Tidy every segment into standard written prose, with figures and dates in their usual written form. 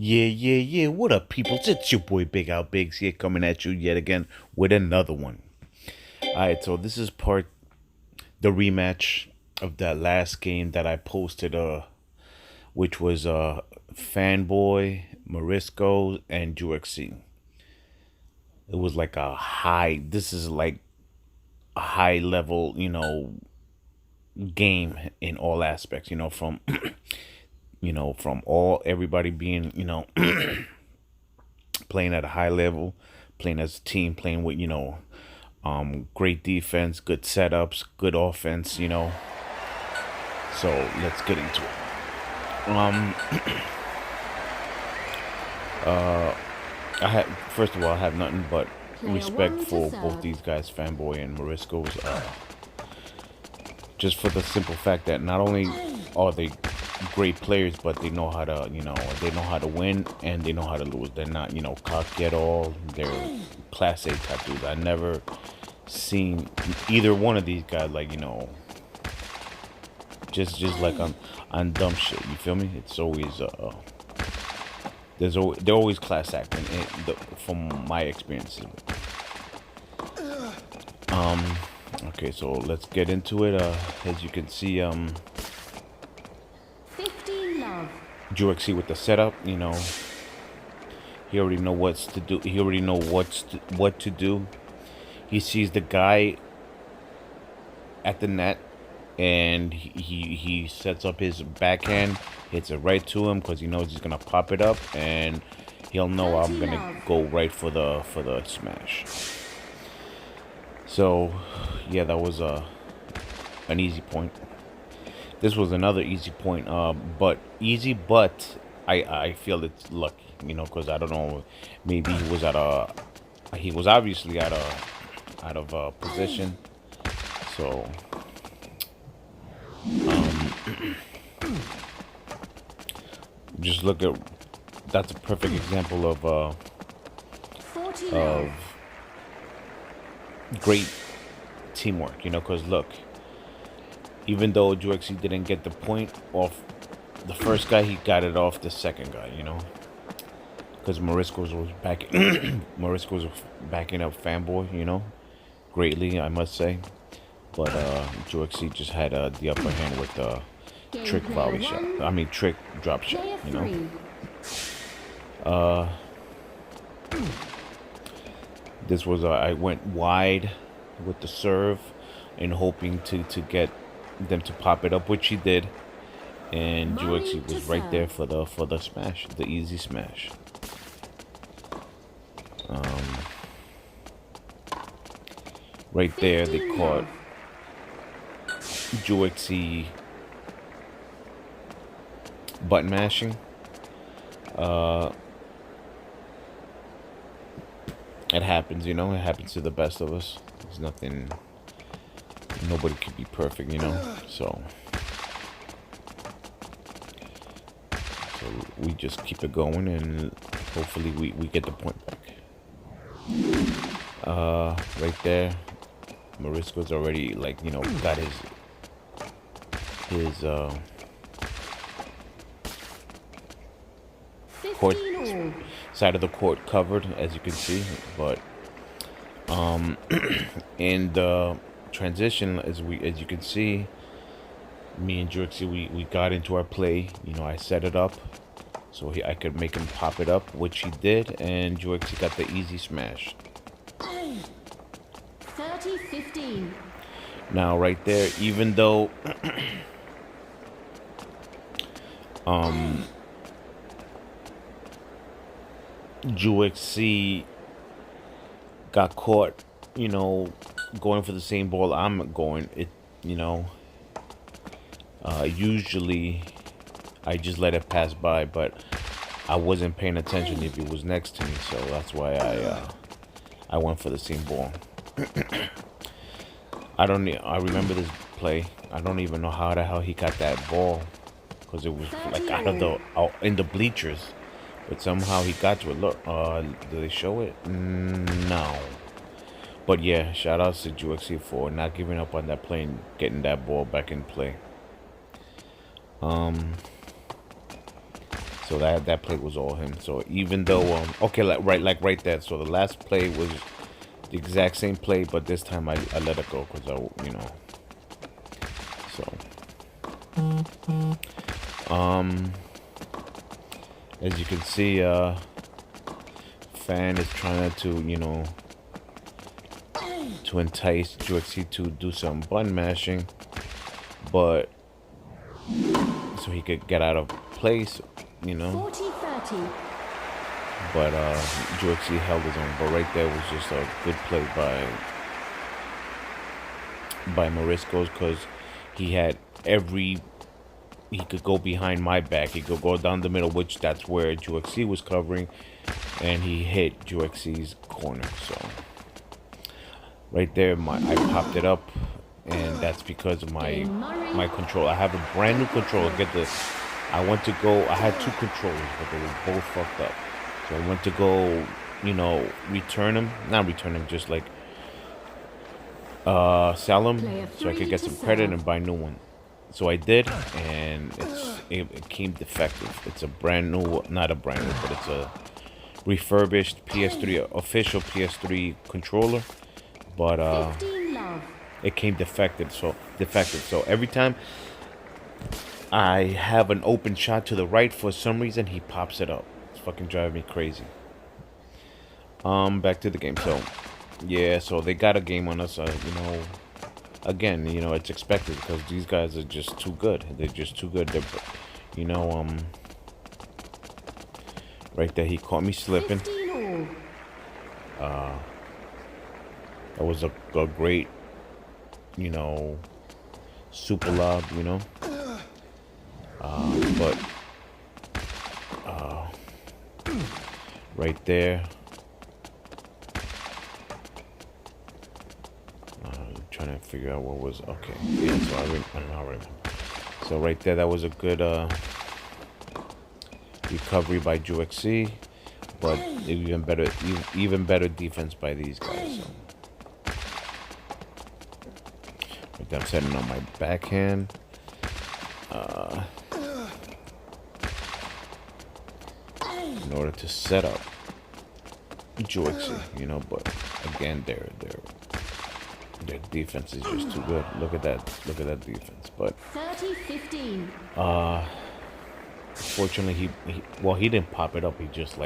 Yeah. What up, people? It's your boy Big Al Biggs here, coming at you yet again with another one. Alright, so this is the rematch of that last game that I posted, which was Fanboy, Marisco, and juiiixe. It was like a high. This is like a high level, game in all aspects. From from all everybody being, playing at a high level, playing as a team, playing with great defense, good setups, good offense. So let's get into it. Um, I have first of all, I have nothing but respect for both these guys, Fanboy and Marisco's. Just for the simple fact that not only are they great players, but they know how to, they know how to win and they know how to lose. They're not, cocky at all. They're class A type dudes. I never seen either one of these guys like, just like on dumb shit. You feel me? It's always they're always class acting from my experiences. Okay, so let's get into it. As you can see, 15 love. juiiixe with the setup. He already know what's to do. He already know what to do. He sees the guy at the net, and he sets up his backhand, hits it right to him because he knows he's gonna pop it up, and he'll know I'm gonna go right for the smash. So, yeah, that was an easy point. This was another easy point, but I feel it's lucky, because I don't know, maybe he was obviously out of position, so just look at that's a perfect example of 40 of love. great teamwork, because look, even though juiiixe didn't get the point off the first guy, he got it off the second guy, because Marisco's was Marisco's was backing up Fanboy, greatly, I must say. But juiiixe just had the upper hand with the trick volley shot. I mean, trick drop shot, This was I went wide with the serve and hoping to get them to pop it up, which he did. And juiiixe was right there for the smash, the easy smash. Right there, they caught juiiixe button mashing. It happens, it happens to the best of us. There's nothing, nobody could be perfect, so we just keep it going and hopefully we get the point back. Right there, Marisco's already got his court side of the court covered, as you can see, but in the transition, as you can see, me and juiiixe, we got into our play. I set it up so I could make him pop it up, which he did, and juiiixe got the easy smash. 30-15. Now right there, even though juiiixe got caught, going for the same ball I'm going, usually I just let it pass by, but I wasn't paying attention if he was next to me, so that's why I went for the same ball. I remember this play. I don't even know how the hell he got that ball, because it was like out in the bleachers, but somehow he got to it. Look, do they show it? No. But yeah, shout outs to juiiixe for not giving up on that play and getting that ball back in play. So that play was all him. So even though okay, like right there. So the last play was the exact same play, but this time I let it go because so as you can see, Fan is trying to to entice juiiixe to do some button mashing, but so he could get out of place, 40-30. But juiiixe held his own. But right there was just a good play by Mariscos, because he had he could go behind my back. He could go down the middle, which that's where juiiixe was covering, and he hit juiiixe's corner. So right there, I popped it up, and that's because of my control. I have a brand new controller. Get this. I went to go. I had two controllers, but they were both fucked up. So I went to go, return them. Not return them, just like sell them, so I could get some credit and buy a new one. So I did, and it came defective. It's a brand new, not a brand new, but it's a refurbished PS3, official PS3 controller. But it came defective. So every time I have an open shot to the right, for some reason he pops it up. It's fucking driving me crazy. Back to the game. So yeah, so they got a game on us. Again, it's expected because these guys are just too good. They're just too good. They're, right there, he caught me slipping. That was a great, super lob, but right there. Trying to figure out what was okay. Yeah, so I remember. So right there, that was a good recovery by juiiixe, but even better defense by these guys. So. Right there, I'm setting on my backhand. In order to set up juiiixe, but again, their defense is just too good. Look at that defense. But 30-15. Fortunately, he didn't pop it up. He just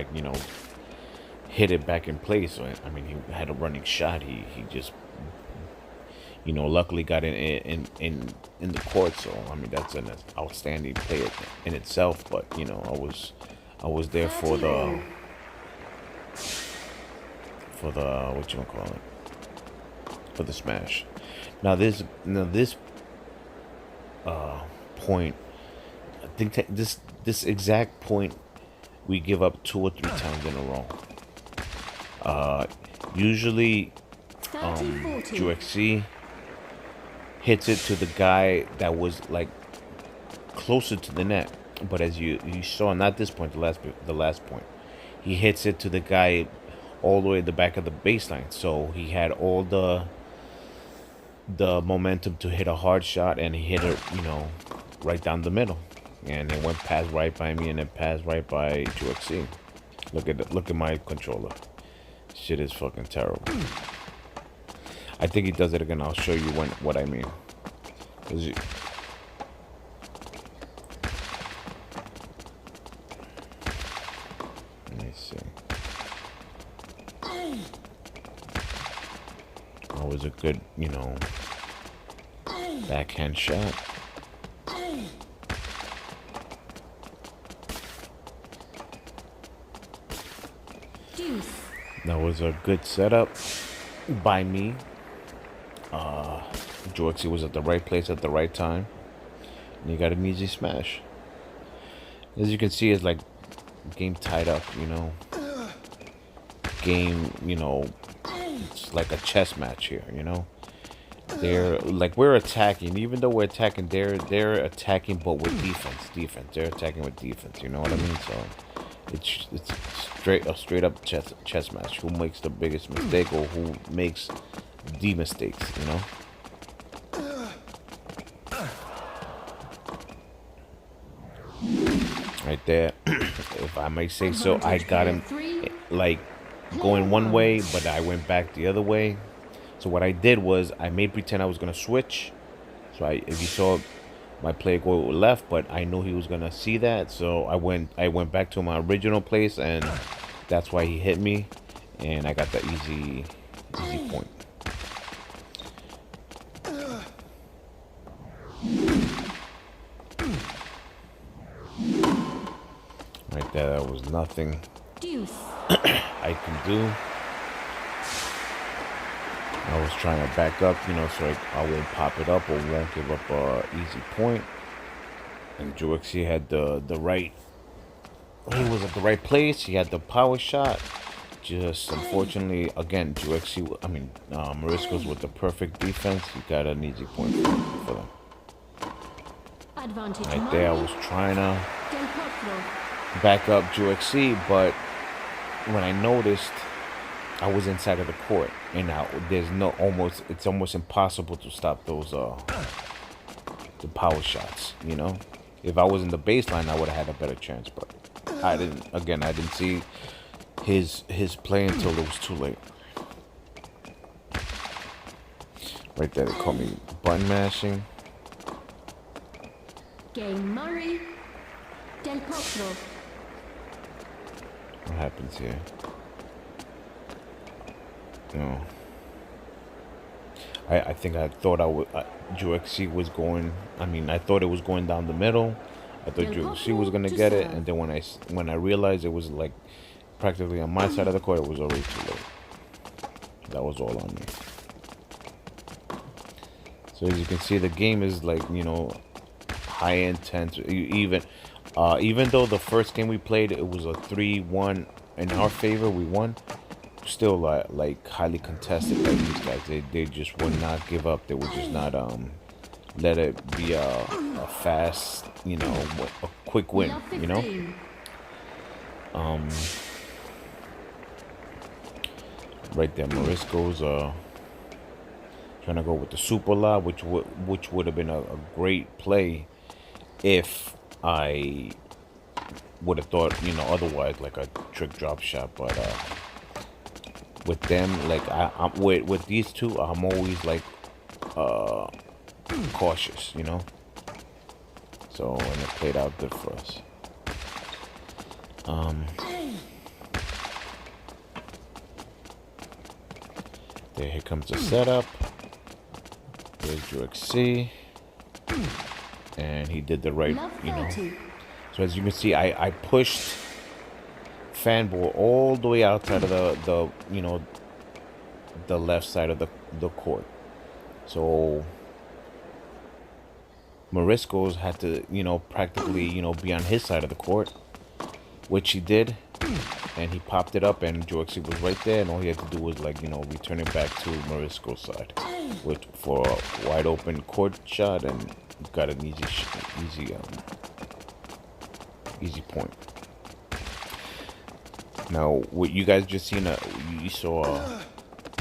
hit it back in place. So I mean, he had a running shot. He just luckily got in the court. So I mean, that's an outstanding play in itself. But I was there for the for the smash. Now this point, I think this exact point we give up 2 or 3 times in a row. Usually juiiixe hits it to the guy that was like closer to the net, but as you saw, not this point, the last point, he hits it to the guy all the way at the back of the baseline. So he had all the momentum to hit a hard shot, and he hit it, right down the middle, and it went past right by me, and it passed right by juiiixe. Look at my controller. Shit is fucking terrible. I think he does it again. I'll show you what I mean. Let me see. That was a good, backhand shot. That was a good setup by me. juiiixe was at the right place at the right time, and he got an easy smash. As you can see, it's like game tied up, game, it's like a chess match here, They're like, we're attacking, even though we're attacking, they're attacking, but with defense. They're attacking with defense. You know what I mean? So it's straight up chess match. Who makes the biggest mistake, or who makes the mistakes? right there. If I may say so, I Advantage got him player 3. like going one way, but I went back the other way. So what I did was I made pretend I was gonna switch. So if you saw my player go left, but I knew he was gonna see that, so I went back to my original place, and that's why he hit me, and I got the easy point. Right there, that was nothing Deuce. I can do. I was trying to back up, so I won't pop it up or won't give up a easy point. And juiiixe had the right. He was at the right place. He had the power shot. Just unfortunately, again, Mariscos with the perfect defense. He got an easy point for them. Advantage Right there, I was Mari. trying to Del Potro. back up juiiixe, but when I noticed I was inside of the court, and now it's almost impossible to stop those the power shots. If I was in the baseline, I would have had a better chance, but I didn't. Again, I didn't see his play until it was too late. Right there, they call me button mashing. Game Murray. Del Potro. What happens here? No. I think I thought juiiixe was going. I thought it was going down the middle. I thought juiiixe was gonna get it, and then when I realized it was like practically on my side of the court, it was already too late. That was all on me. So as you can see, the game is like high intense. Even though the first game we played, it was a 3-1 in our favor, we won. Still like highly contested by these guys. They just would not give up. They would just not let it be a fast, a quick win, Right there, Marisco's trying to go with the super lob, which would have been a great play if I would have thought, otherwise, like a trick drop shot. But with them, like I'm with these two, I'm always like cautious, So and it played out good for us. Here comes the setup. There's juiiixe, and he did the right, So as you can see, I pushed Fanball all the way outside of the left side of the court. So Mariscos had to, practically, be on his side of the court, which he did, and he popped it up, and juiiixe was right there, and all he had to do was return it back to Marisco's side, for a wide open court shot, and got an easy point. Now, what you guys just seen, you saw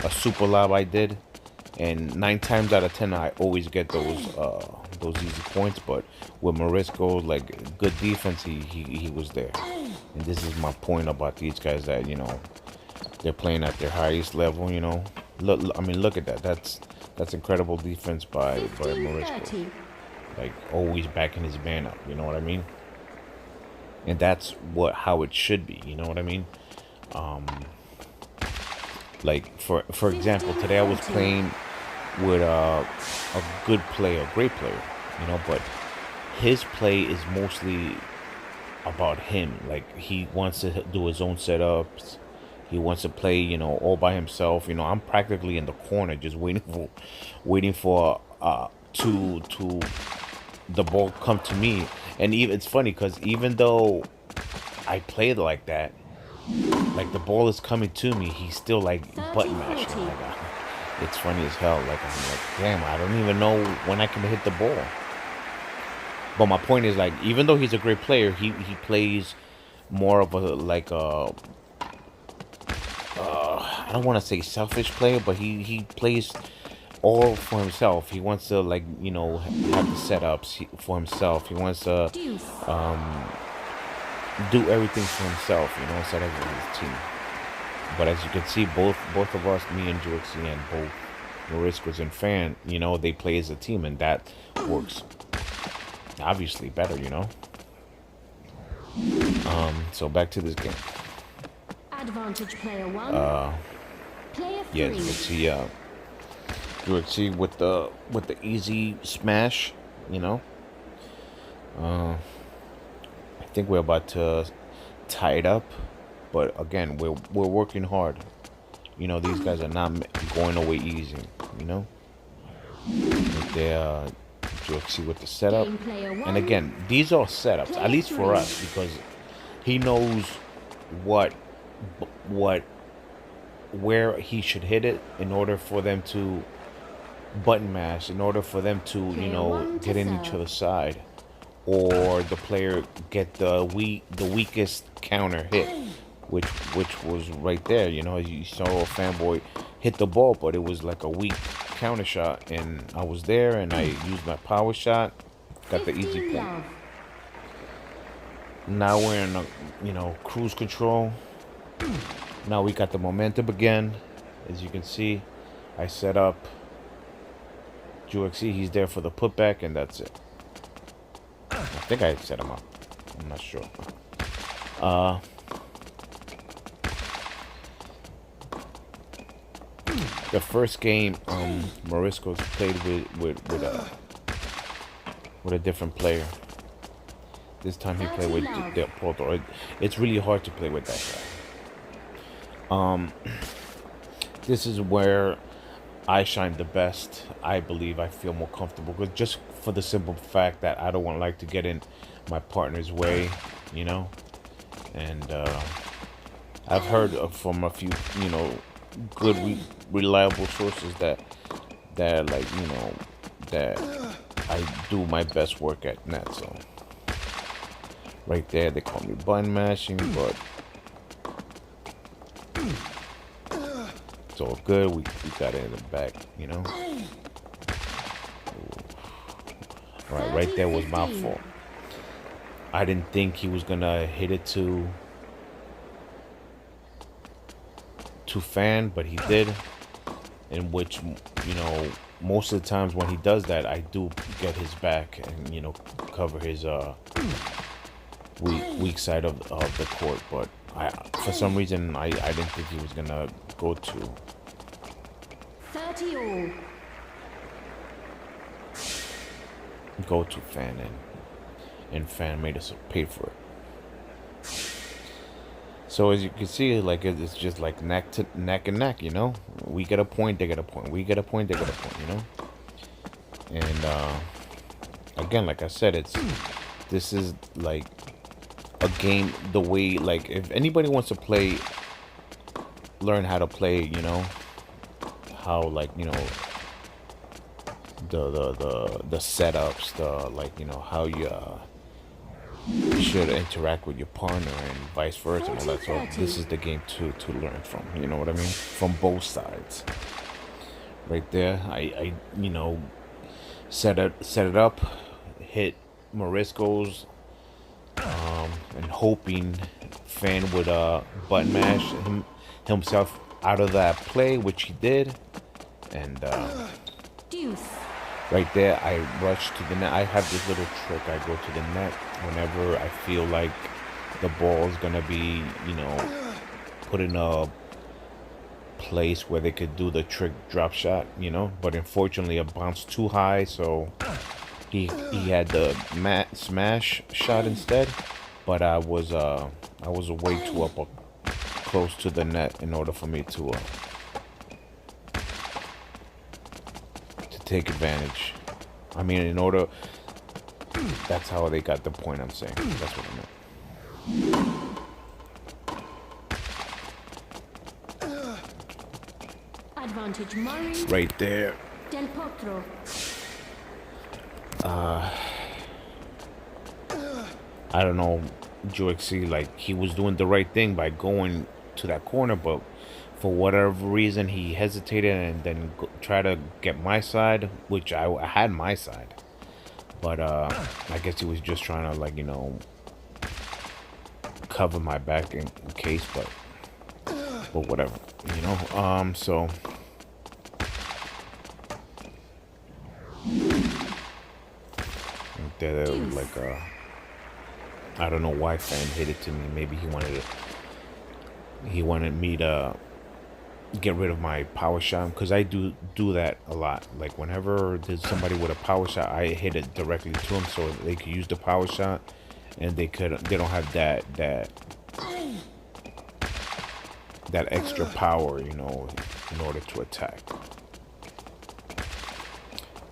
a super lob I did, and 9 times out of 10 I always get those easy points. But with Marisco, like good defense, he was there. And this is my point about these guys, that they're playing at their highest level. Look at that. That's incredible defense by Marisco. Like always backing his man up. You know what I mean? And that's how it should be. You know what I mean? Like for example, today I was playing with a good player, a great player, but his play is mostly about him. Like he wants to do his own setups. He wants to play, all by himself. I'm practically in the corner, just waiting for to the ball come to me. And it's funny because even though I played like that, like the ball is coming to me, he's still like button mashing. It's funny as hell. Like I'm like, damn, I don't even know when I can hit the ball. But my point is, like, even though he's a great player, he plays more of a I don't want to say selfish player, but he plays all for himself. He wants to have the setups for himself. He wants to do everything for himself, you know, instead of his team. But as you can see, both of us, me and juiiixe and both Mariscos and Fan, you know, they play as a team, and that works obviously better, you know. So back to this game. Advantage player 1. Player 3. Yeah, as you can see, juiiixe with the easy smash, you know. I think we're about to tie it up, but again, we're working hard. You know, these guys are not going away easy. You know, they're juiiixe with the setup, Game player 1. and again, these are setups, at least for us, because he knows what what where he should hit it in order for them to button mash, in order for them to, you know, get in each other's side, or the player get the weakest counter hit, which was right there. You know, you saw a fanboy hit the ball, but it was like a weak counter shot, and I was there, and I used my power shot, got the easy point. Love. Now we're in a, you know, cruise control. Now we got the momentum again. As you can see, I set up juiiixe. He's there for the putback, and that's it. I think I set him up. I'm not sure. The first game, Mariscos played with a different player. This time he played with Del Potro. It's really hard to play with that guy. This is where I shine the best. I believe I feel more comfortable, but just for the simple fact that I don't want like to get in my partner's way, you know. And I've heard from a few, you know, good, reliable sources that like, you know, that I do my best work at net. So right there, they call me button mashing, but it's all good. We got it in the back, you know. All right there was my fault. I didn't think he was gonna hit it to Fan, but he did. In which, you know, most of the times when he does that, I do get his back and, you know, cover his weak side of the court. But for some reason, I didn't think he was gonna go to 30 all. Fan, and Fan made us pay for it. So as you can see, like, it's just like neck and neck, you know. We get a point, they get a point. We get a point, they get a point, you know. And again, like I said, this is like a game the way, like, if anybody wants to play, learn how to play, you know, how, like, you know, the setups, like, you know, how you should interact with your partner and vice versa and all that. So this is the game to learn from, you know what I mean, from both sides. Right there, I you know, set it up, hit Mariscos, and hoping Fan would button mash himself out of that play, which he did. And Deuce. right there, I rush to the net. I have this little trick. I go to the net whenever I feel like the ball is gonna be, you know, put in a place where they could do the trick drop shot, you know. But unfortunately, it bounced too high, so he had the smash shot instead. But I was way too up close to the net in order for me to take advantage. I mean, in order. That's how they got the point. I'm saying. That's what I meant. Advantage Murray. Right there. Del Potro. I don't know, juiiixe, like, he was doing the right thing by going to that corner, but for whatever reason he hesitated and then try to get my side, which I had my side. But I guess he was just trying to, like, you know, cover my back in case, but whatever, you know. So there, like I don't know why Fan hit it to me. Maybe he wanted me to get rid of my power shot, because I do that a lot. Like whenever there's somebody with a power shot, I hit it directly to them so they could use the power shot, and they don't have that extra power, you know, in order to attack.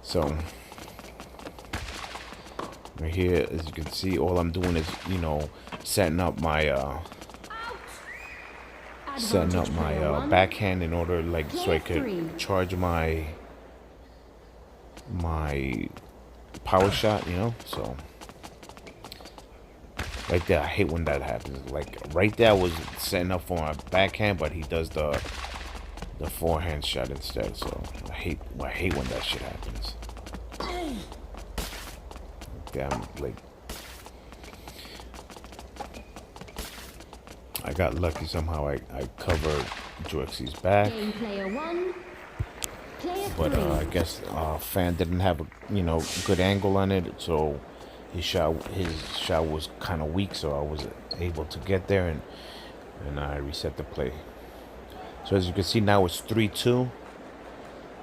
So right here, as you can see, all I'm doing is, you know, setting up my backhand in order, like, so I could charge my power shot, you know. So right there, I hate when that happens. Like right there, I was setting up for my backhand, but he does the forehand shot instead. So I hate when that shit happens. Damn, like I got lucky somehow. I covered juiiixe's back, but I guess Fan didn't have a, you know, good angle on it, so his shot was kind of weak. So I was able to get there, and I reset the play. So as you can see now, it's 3-2.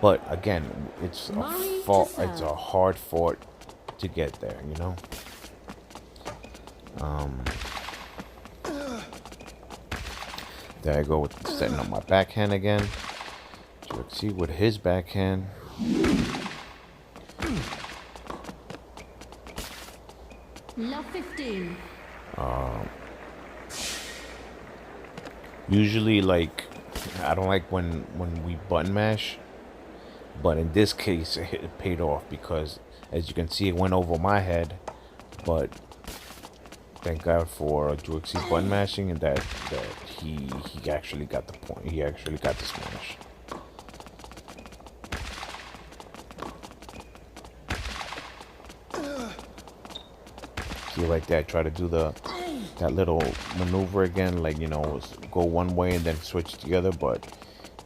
But again, it's a hard fought to get there, you know. There I go with setting up my backhand again. juiiixe with his backhand. Love 15. Usually, like, I don't like when we button mash, but in this case it paid off, because as you can see, it went over my head, but thank God for juiiixe button mashing, and that he actually got the point. He actually got the smash. See, right there, I try to do that little maneuver again, like, you know, go one way and then switch to the other, but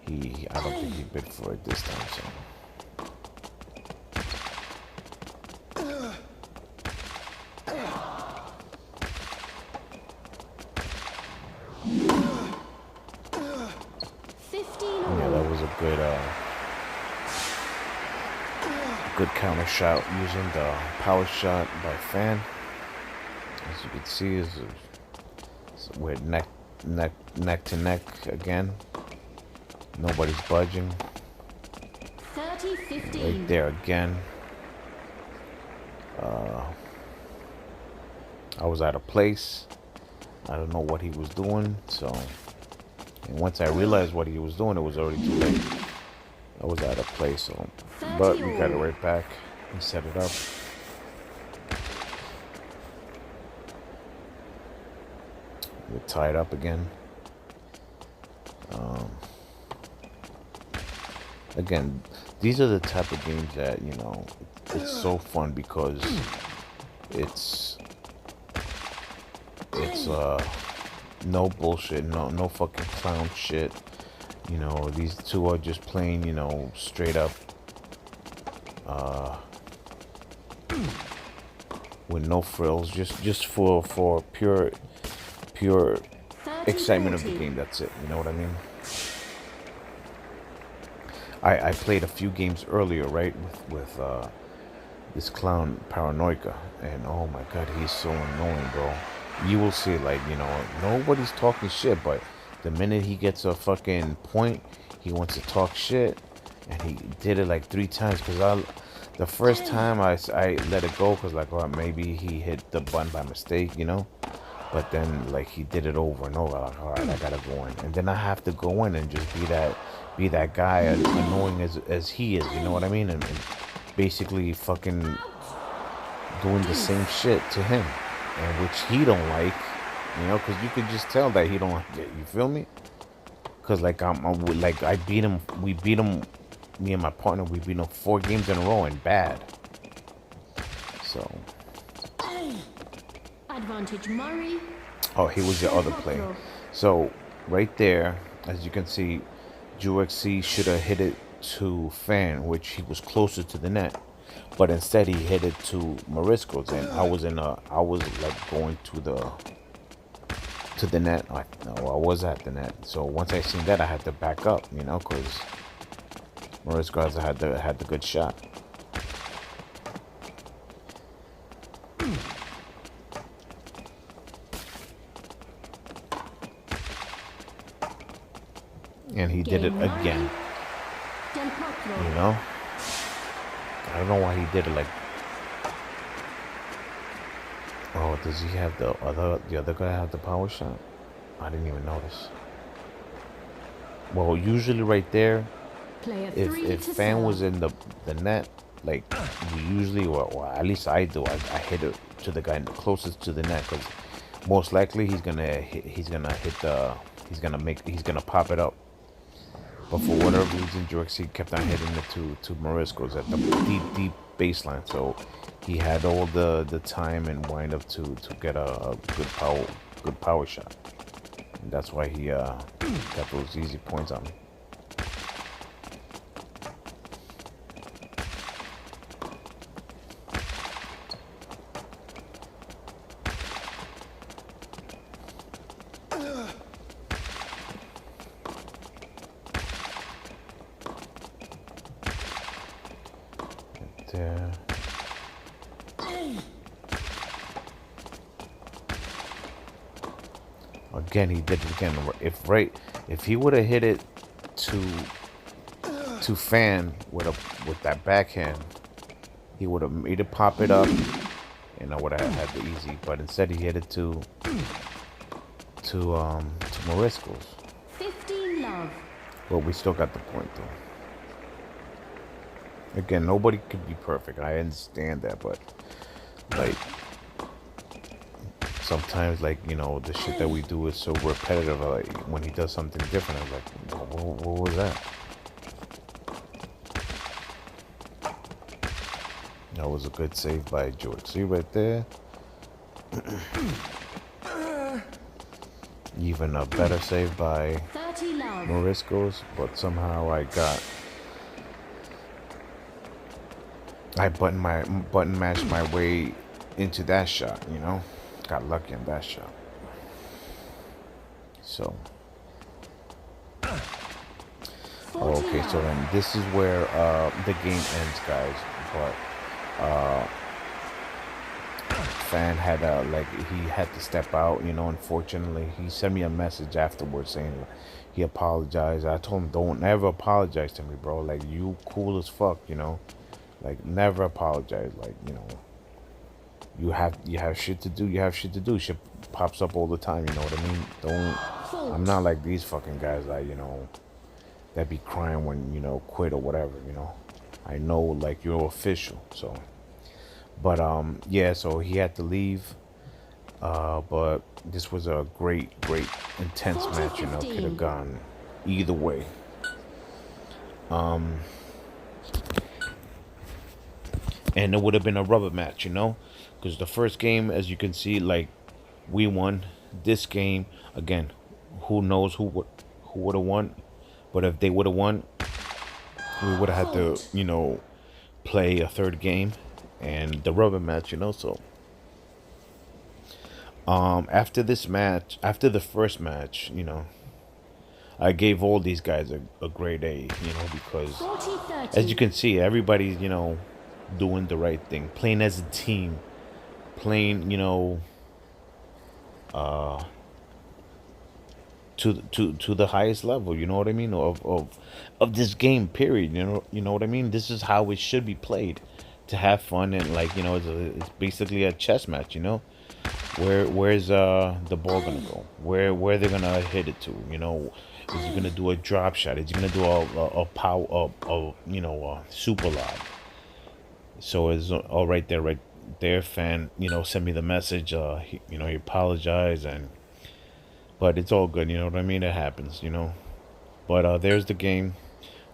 I don't think he bid for it this time. So yeah, that was a good counter shot using the power shot by Fan. As you can see, we're neck to neck again. Nobody's budging. 30-15. Right there again. I was out of place. I don't know what he was doing. So, and once I realized what he was doing, it was already too late. I was out of place. So, but we got it right back and set it up. We're tied up again. Again, these are the type of games that, you know, it's so fun, because it's no bullshit, no fucking clown shit. You know, these two are just playing, you know, straight up with no frills, just for pure excitement of the game. That's it. You know what I mean? I played a few games earlier, right, with this clown Paranoica, and oh my god, he's so annoying, bro. You will see, like, you know, nobody's talking shit, but the minute he gets a fucking point, he wants to talk shit, and he did it like 3 times. Because the first time I let it go, because like, oh, maybe he hit the button by mistake, you know. But then, like, he did it over and over. Like, all right, I gotta go in, and then I have to go in and just be that guy, as annoying as he is. You know what I mean? And basically fucking doing the same shit to him, and which he don't like. You know, because you could just tell that he don't like it. You feel me? Because like like I beat him. We beat him. Me and my partner. We beat him 4 games in a row and bad. So. Advantage Murray. Oh, he was the other play. So right there, as you can see, juiiixe should have hit it to Fan, which he was closer to the net, but instead he hit it to Mariscos, and I was like going to the net. No, I was at the net. So once I seen that, I had to back up, you know, because Mariscos had the good shot. And he did it again. You know? I don't know why he did it like. Oh, does he have the other guy have the power shot? I didn't even notice. Well, usually right there, if Fan was in the net, like we usually, or at least I do, I hit it to the guy closest to the net, because most likely he's gonna pop it up. But for whatever reason, juiiixe kept on hitting it to Mariscos at the deep baseline. So he had all the time and wind up to get a good power shot. And that's why he got those easy points on me. There. Again, he did it again. If he would have hit it to Fan with that backhand, he would have made it pop it up, and I would have had the easy. But instead, he hit it to Mariscos. 15 love. But we still got the point though. Again, nobody could be perfect. I understand that, but like sometimes, like, you know, the shit that we do is so repetitive. Like when he does something different, I'm like, what was that? That was a good save by George. See right there. Even a better save by 30 love. Mariscos, but somehow I button mashed my way into that shot, you know? Got lucky on that shot. So okay, so then this is where the game ends, guys. But Fan had he had to step out, you know. Unfortunately, he sent me a message afterwards saying he apologized. I told him, don't ever apologize to me, bro. Like, you cool as fuck, you know. Like, never apologize. Like, you know, you have shit to do. You have shit to do. Shit pops up all the time. You know what I mean? Don't. I'm not like these fucking guys that, you know, that be crying when, you know, quit or whatever. You know, I know, like, you're official. So, but yeah. So he had to leave. But this was a great intense match. You know, could have gone either way. And it would have been a rubber match, you know, because the first game, as you can see, like, we won. This game, again, who knows who would have won, but if they would have won, we would have had to, you know, play a third game and the rubber match, you know. So after this match, after the first match, you know, I gave all these guys a grade A, you know, because 40-30. as you can see, everybody's, you know, doing the right thing, playing as a team, playing, you know, to the highest level, you know what I mean, of this game, period. You know what I mean. This is how it should be played, to have fun, and, like, you know, it's basically a chess match, you know. Where's the ball gonna go? Where they're gonna hit it to? You know, is he gonna do a drop shot? Is he gonna do a power you know, a super lob? So it's all right there. Fan, you know, sent me the message. You know, he apologized, but it's all good. You know what I mean? It happens. You know. But there's the game.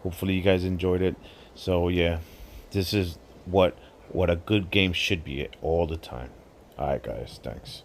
Hopefully you guys enjoyed it. So yeah, this is what a good game should be all the time. All right, guys. Thanks.